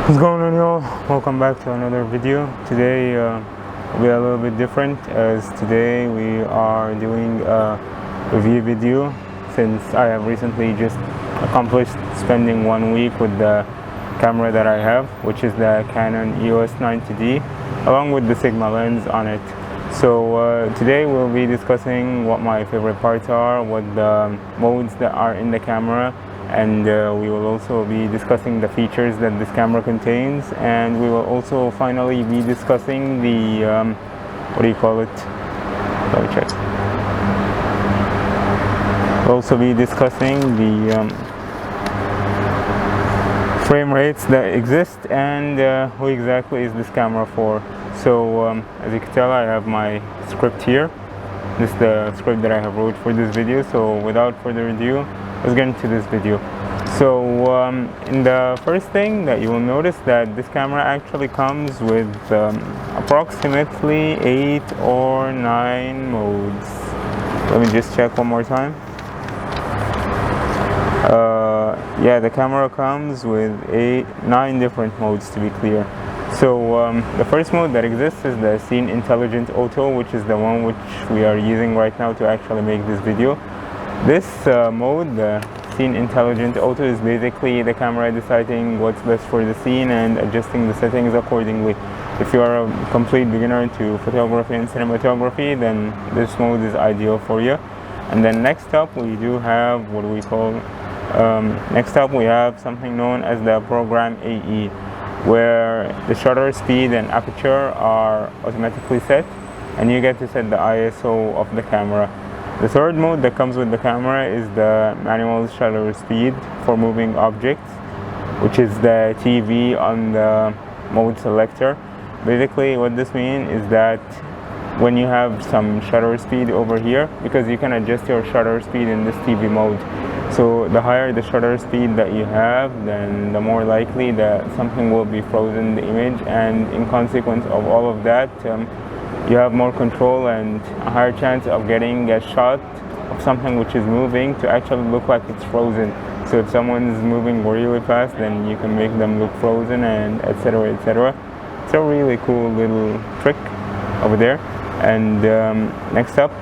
What's going on, y'all? Welcome back to another video. Today will be a little bit different, as today we are doing a review video, since I have recently just accomplished spending 1 week with the camera that I have, which is the Canon EOS 90D, along with the Sigma lens on it. So today we'll be discussing what my favorite parts are, what the modes that are in the camera, and we will also be discussing the features that this camera contains, and we will also finally be discussing the what do you call it? Let me check. We'll also be discussing the frame rates that exist and who exactly is this camera for. So as you can tell, I have my script here. This is the script that I have wrote for this video. So without further ado, let's get into this video. So in the first thing that you will notice that this camera actually comes with approximately 8 or 9 modes. Let me just check one more time. Yeah, the camera comes with 9 different modes, to be clear. So the first mode that exists is the Scene Intelligent Auto, which is the one which we are using right now to actually make this video. This mode, the Scene Intelligent Auto, is basically the camera deciding what's best for the scene and adjusting the settings accordingly. If you are a complete beginner to photography and cinematography, then this mode is ideal for you. And then next up we do have what we call, next up we have something known as the Program AE, where the shutter speed and aperture are automatically set, and you get to set the ISO of the camera. The third mode that comes with the camera is the manual shutter speed for moving objects, which is the TV on the mode selector. Basically what this means is that when you have some shutter speed over here, because you can adjust your shutter speed in this TV mode, so the higher the shutter speed that you have, then the more likely that something will be frozen in the image, and in consequence of all of that, you have more control and a higher chance of getting a shot of something which is moving to actually look like it's frozen. So if someone is moving really fast, then you can make them look frozen, and etc, etc. It's a really cool little trick over there. And next up,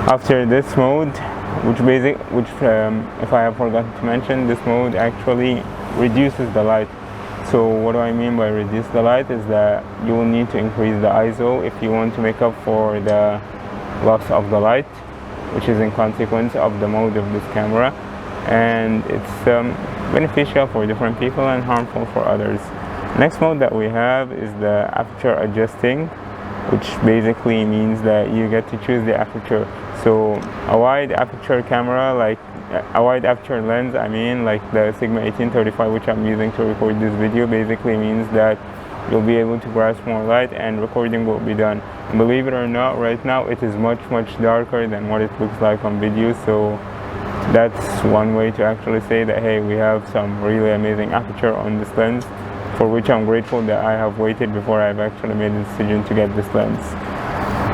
after this mode, which if I have forgotten to mention, this mode actually reduces the light. So what do I mean by reduce the light is that you will need to increase the ISO if you want to make up for the loss of the light, which is in consequence of the mode of this camera, and it's beneficial for different people and harmful for others. Next mode that we have is the aperture adjusting, which basically means that you get to choose the aperture. So a wide aperture camera, like a wide aperture lens, I mean, like the Sigma 1835, which I'm using to record this video, basically means that you'll be able to grasp more light and recording will be done. And believe it or not, right now it is much darker than what it looks like on video. So that's one way to actually say that, hey, we have some really amazing aperture on this lens, for which I'm grateful that I have waited before I've actually made the decision to get this lens.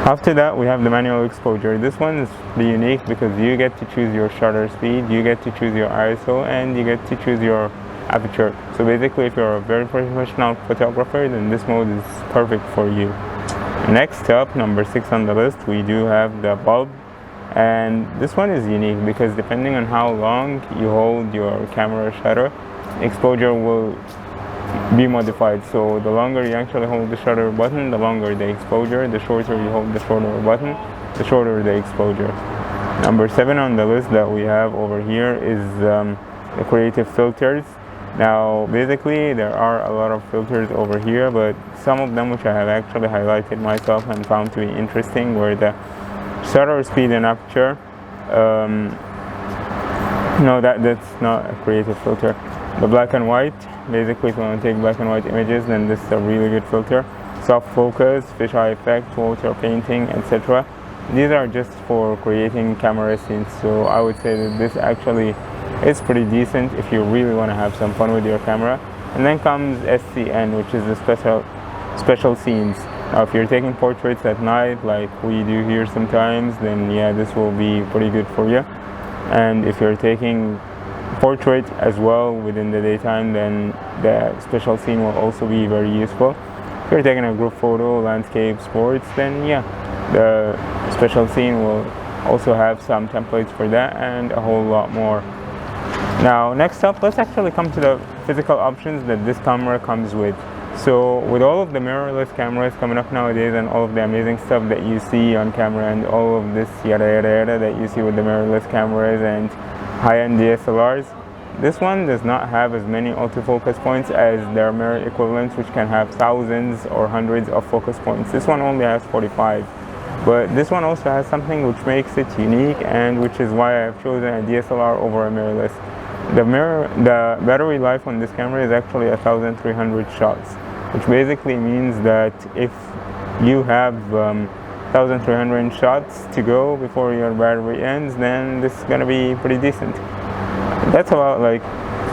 After that, we have the manual exposure. This one is unique because you get to choose your shutter speed, you get to choose your ISO, and you get to choose your aperture. So basically, if you're a very professional photographer, then this mode is perfect for you. Next up, number 6 on the list, we do have the bulb. And this one is unique because depending on how long you hold your camera shutter, exposure will be modified. So the longer you actually hold the shutter button, the longer the exposure. The shorter you hold the shutter button, the shorter the exposure. Number 7 on the list that we have over here is the creative filters. Now basically there are a lot of filters over here, but some of them which I have actually highlighted myself and found to be interesting were the shutter speed and aperture. No, that's not a creative filter. The black and white, basically if you want to take black and white images, then this is a really good filter. Soft focus, fisheye effect, water painting, etc. These are just for creating camera scenes, so I would say that this actually is pretty decent if you really want to have some fun with your camera. And then comes SCN, which is the special scenes. Now if you're taking portraits at night like we do here sometimes, then yeah, this will be pretty good for you. And if you're taking portrait as well within the daytime, then the special scene will also be very useful. If you're taking a group photo, landscape, sports, then yeah, the special scene will also have some templates for that and a whole lot more. Now next up, let's actually come to the physical options that this camera comes with. So with all of the mirrorless cameras coming up nowadays and all of the amazing stuff that you see on camera and all of this yada yada yada that you see with the mirrorless cameras and high-end DSLRs, this one does not have as many autofocus points as their mirror equivalents, which can have thousands or hundreds of focus points. This one only has 45. But this one also has something which makes it unique, and which is why I've chosen a DSLR over a mirrorless. The battery life on this camera is actually 1,300 shots, which basically means that if you have 1,300 shots to go before your battery ends, then this is gonna be pretty decent. That's about like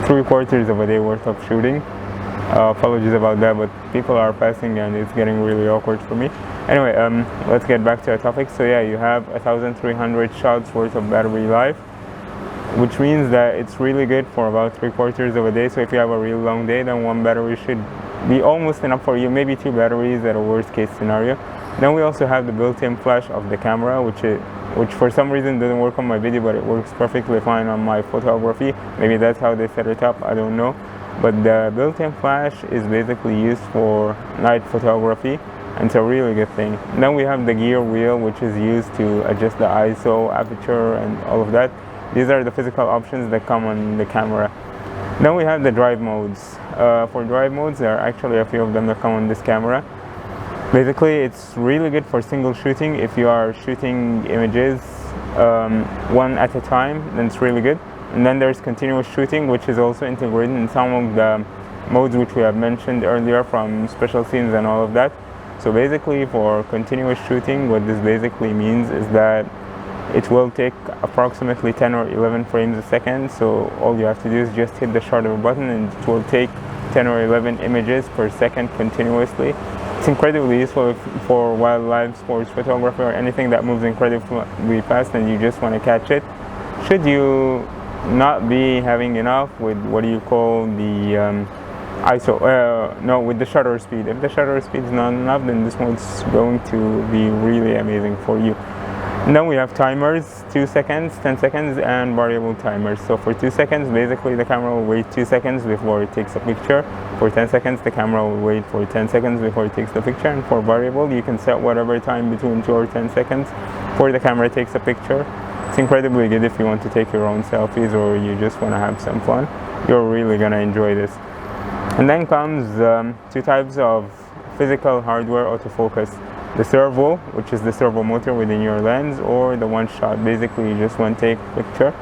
3/4 of a day worth of shooting. Apologies about that, but people are passing and it's getting really awkward for me. Anyway, let's get back to our topic. So yeah, you have 1,300 shots worth of battery life, which means that it's really good for about 3/4 of a day. So if you have a real long day, then one battery should be almost enough for you, maybe 2 batteries at a worst case scenario. Then we also have the built-in flash of the camera, which for some reason doesn't work on my video, but it works perfectly fine on my photography. Maybe that's how they set it up, I don't know. But the built-in flash is basically used for night photography, and it's a really good thing. And then we have the gear wheel, which is used to adjust the ISO, aperture, and all of that. These are the physical options that come on the camera. Then we have the drive modes. For drive modes, there are actually a few of them that come on this camera. Basically, it's really good for single shooting. If you are shooting images one at a time, then it's really good. And then there's continuous shooting, which is also integrated in some of the modes which we have mentioned earlier, from special scenes and all of that. So basically, for continuous shooting, what this basically means is that it will take approximately 10 or 11 frames a second. So all you have to do is just hit the shutter button and it will take 10 or 11 images per second continuously. It's incredibly useful for wildlife, sports photography, or anything that moves incredibly fast and you just want to catch it. Should you not be having enough with what do you call the ISO, with the shutter speed. If the shutter speed is not enough, then this one's going to be really amazing for you. And then we have timers, 2 seconds, 10 seconds, and variable timers. So for 2 seconds, basically the camera will wait 2 seconds before it takes a picture. For 10 seconds, the camera will wait for 10 seconds before it takes the picture. And for variable, you can set whatever time between 2 or 10 seconds before the camera takes a picture. It's incredibly good if you want to take your own selfies or you just want to have some fun. You're really going to enjoy this. And then comes 2 types of physical hardware autofocus. The servo, which is the servo motor within your lens, or the one-shot. Basically, you just want to take a picture.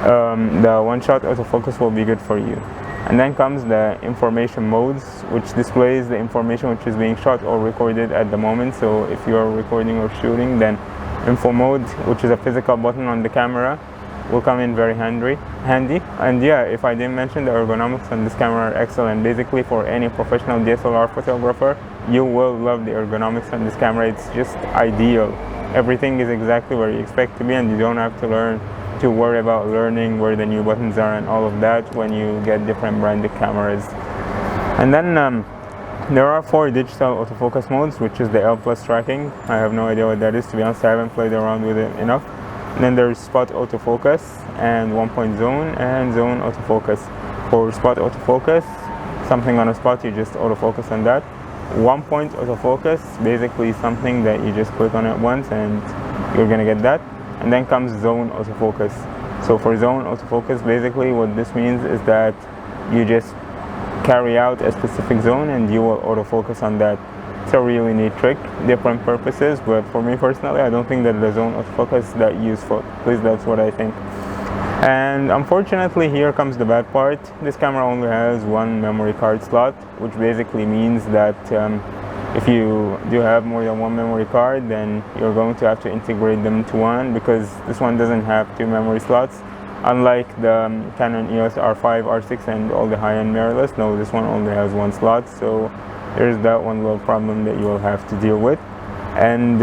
The one-shot autofocus will be good for you. And then comes the information modes, which displays the information which is being shot or recorded at the moment. So if you are recording or shooting, then info mode, which is a physical button on the camera, will come in very handy. And yeah, if I didn't mention, the ergonomics on this camera are excellent. Basically, for any professional DSLR photographer, you will love the ergonomics on this camera. It's just ideal. Everything is exactly where you expect to be, and you don't have to worry about learning where the new buttons are and all of that when you get different branded cameras. And then there are 4 digital autofocus modes, which is the L+ tracking. I have no idea what that is, to be honest. I haven't played around with it enough. And then there's spot autofocus and 1-point zone and zone autofocus. For spot autofocus, something on a spot, you just autofocus on that. 1-point autofocus, basically something that you just click on it once and you're gonna get that. And then comes zone autofocus. So for zone autofocus, basically what this means is that you just carry out a specific zone and you will autofocus on that. It's a really neat trick, different purposes, but for me personally, I don't think that the zone autofocus is that useful. At least that's what I think. And unfortunately, here comes the bad part. This camera only has 1 memory card slot, which basically means that if you do have more than 1 memory card, then you're going to have to integrate them to one, because this one doesn't have 2 memory slots. Unlike the Canon EOS R5, R6, and all the high-end mirrorless, no, this one only has 1 slot. So there's that one little problem that you will have to deal with. and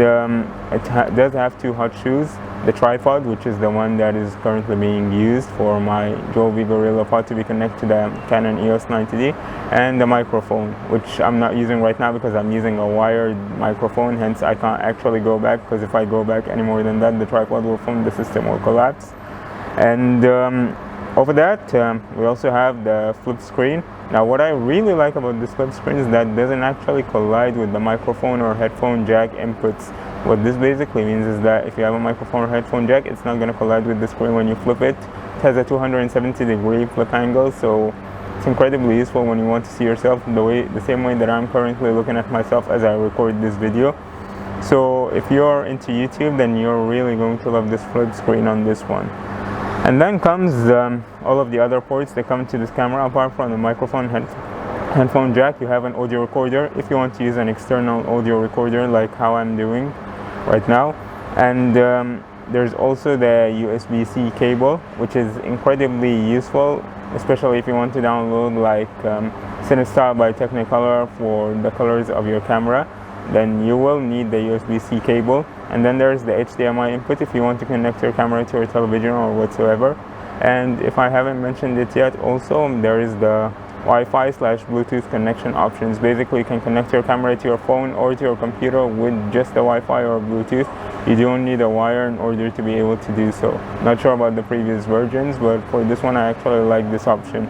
it does have two hot shoes: the tripod, which is the one that is currently being used for my dual Vivo Relo pod to be connected to the Canon EOS 90D, and the microphone, which I'm not using right now because I'm using a wired microphone, hence I can't actually go back, because if I go back any more than that, the tripod will fall, the system will collapse. And over that, we also have the flip screen. Now, what I really like about this flip screen is that it doesn't actually collide with the microphone or headphone jack inputs. What this basically means is that if you have a microphone or headphone jack, it's not going to collide with the screen when you flip it. It has a 270-degree flip angle, so it's incredibly useful when you want to see yourself the same way that I'm currently looking at myself as I record this video. So if you're into YouTube, then you're really going to love this flip screen on this one. And then comes all of the other ports that come into this camera. Apart from the microphone headphone jack, you have an audio recorder if you want to use an external audio recorder like how I'm doing right now. And there's also the USB-C cable, which is incredibly useful, especially if you want to download like CineStyle by Technicolor for the colors of your camera. Then you will need the USB-C cable. And then there's the HDMI input if you want to connect your camera to your television or whatsoever. And if I haven't mentioned it yet, also there is the Wi-Fi/Bluetooth connection options. Basically, you can connect your camera to your phone or to your computer with just the Wi-Fi or Bluetooth. You don't need a wire in order to be able to do so. Not sure about the previous versions, but for this one I actually like this option.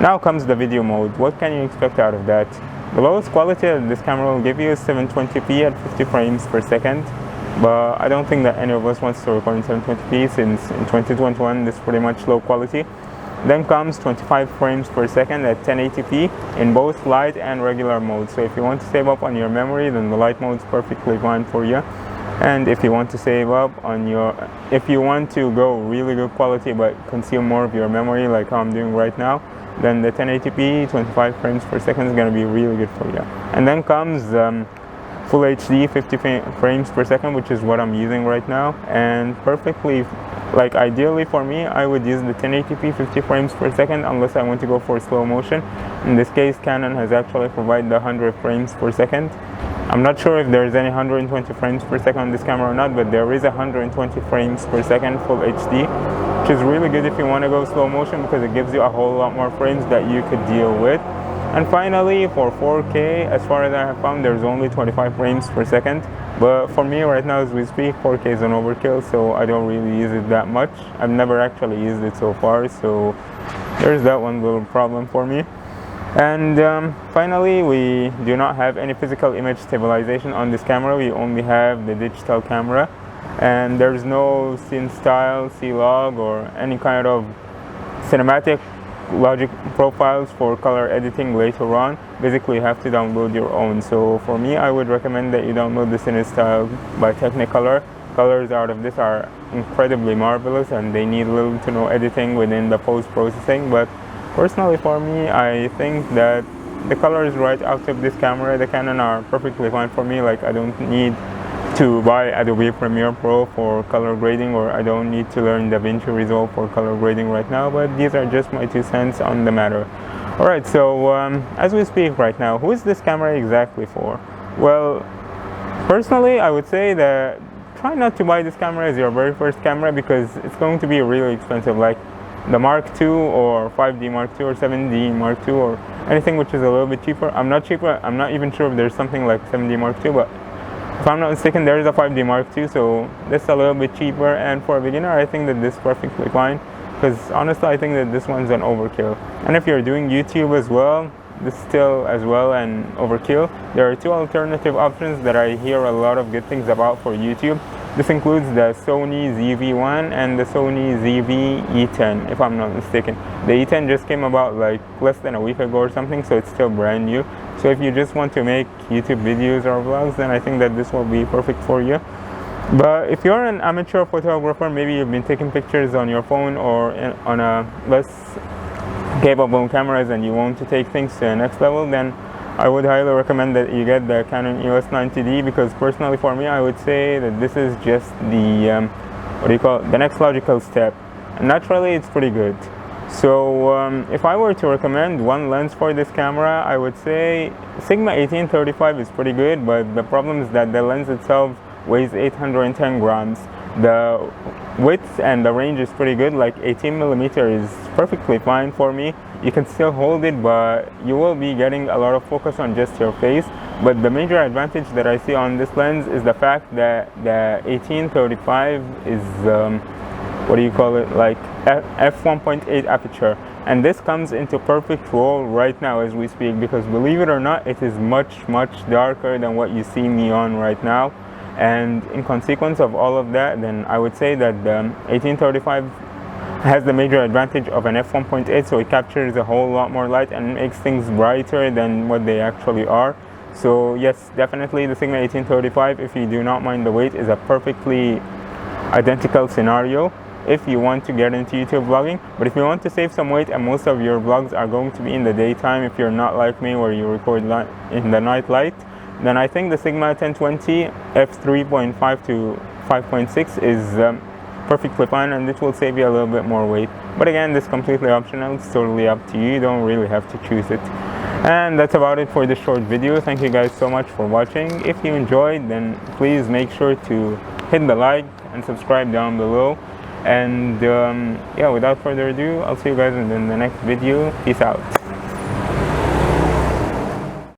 Now comes the video mode. What can you expect out of that? The lowest quality that this camera will give you is 720p at 50 frames per second. But I don't think that any of us wants to record in 720p, since in 2021 this is pretty much low quality. Then comes 25 frames per second at 1080p in both light and regular mode. So if you want to save up on your memory, then the light mode is perfectly fine for you. And if you want to save up on if you want to go really good quality but consume more of your memory like how I'm doing right now, then the 1080p 25 frames per second is going to be really good for you. And then comes Full HD 50 frames per second, which is what I'm using right now, and perfectly, like ideally for me, I would use the 1080p 50 frames per second unless I want to go for slow motion. In this case, Canon has actually provided the 100 frames per second. I'm not sure if there's any 120 frames per second on this camera or not, but there is 120 frames per second Full HD, which is really good if you want to go slow motion because it gives you a whole lot more frames that you could deal with. And finally, for 4K, as far as I have found, there's only 25 frames per second. But for me right now as we speak, 4K is an overkill, so I don't really use it that much. I've never actually used it so far, so there's that one little problem for me. And finally, we do not have any physical image stabilization on this camera. We only have the digital camera, and there's no CineStyle, C-Log, or any kind of cinematic logic profiles for color editing later on. Basically, you have to download your own. So for me, I would recommend that you download the CineStyle by Technicolor. Colors out of this are incredibly marvelous, and they need little to no editing within the post-processing. But personally for me, I think that the colors right out of this camera, the Canon, are perfectly fine for me. Like, I don't need to buy Adobe Premiere Pro for color grading, or I don't need to learn DaVinci Resolve for color grading right now, but these are just my 2 cents on the matter. Alright, so as we speak right now, who is this camera exactly for? Well, personally, I would say that try not to buy this camera as your very first camera, because it's going to be really expensive, like the Mark II or 5D Mark II or 7D Mark II or anything which is a little bit cheaper. I'm not even sure if there's something like 7D Mark II, but if I'm not mistaken, there is a 5D Mark II, so this is a little bit cheaper, and for a beginner, I think that this is perfectly fine, because honestly, I think that this one's an overkill. And if you're doing YouTube as well, this is still as well an overkill. There are 2 alternative options that I hear a lot of good things about for YouTube. This includes the Sony ZV-1 and the Sony ZV-E10, if I'm not mistaken. The E10 just came about like less than a week ago or something, so it's still brand new. So if you just want to make YouTube videos or vlogs, then I think that this will be perfect for you. But if you're an amateur photographer, maybe you've been taking pictures on your phone or on a less capable cameras and you want to take things to the next level, then I would highly recommend that you get the Canon EOS 90D, because personally for me, I would say that this is just the the next logical step. And naturally, it's pretty good. So if I were to recommend one lens for this camera, I would say Sigma 1835 is pretty good, but the problem is that the lens itself weighs 810 grams. The width and the range is pretty good, like 18mm is perfectly fine for me. You can still hold it, but you will be getting a lot of focus on just your face. But the major advantage that I see on this lens is the fact that the 1835 is what do you call it, like f1.8 aperture, and this comes into perfect role right now as we speak, because believe it or not, it is much darker than what you see me on right now. And in consequence of all of that, then I would say that the 1835 has the major advantage of an f1.8, so it captures a whole lot more light and makes things brighter than what they actually are. So yes, definitely the Sigma 1835, if you do not mind the weight, is a perfectly identical scenario if you want to get into YouTube vlogging. But if you want to save some weight and most of your vlogs are going to be in the daytime, if you're not like me where you record in the night light, then I think the Sigma 1020 f3.5 to 5.6 is perfectly fine, and it will save you a little bit more weight. But again, this is completely optional, it's totally up to you, you don't really have to choose it. And that's about it for this short video. Thank you guys so much for watching. If you enjoyed, then please make sure to hit the like and subscribe down below. And yeah, without further ado, I'll see you guys in the next video. Peace out.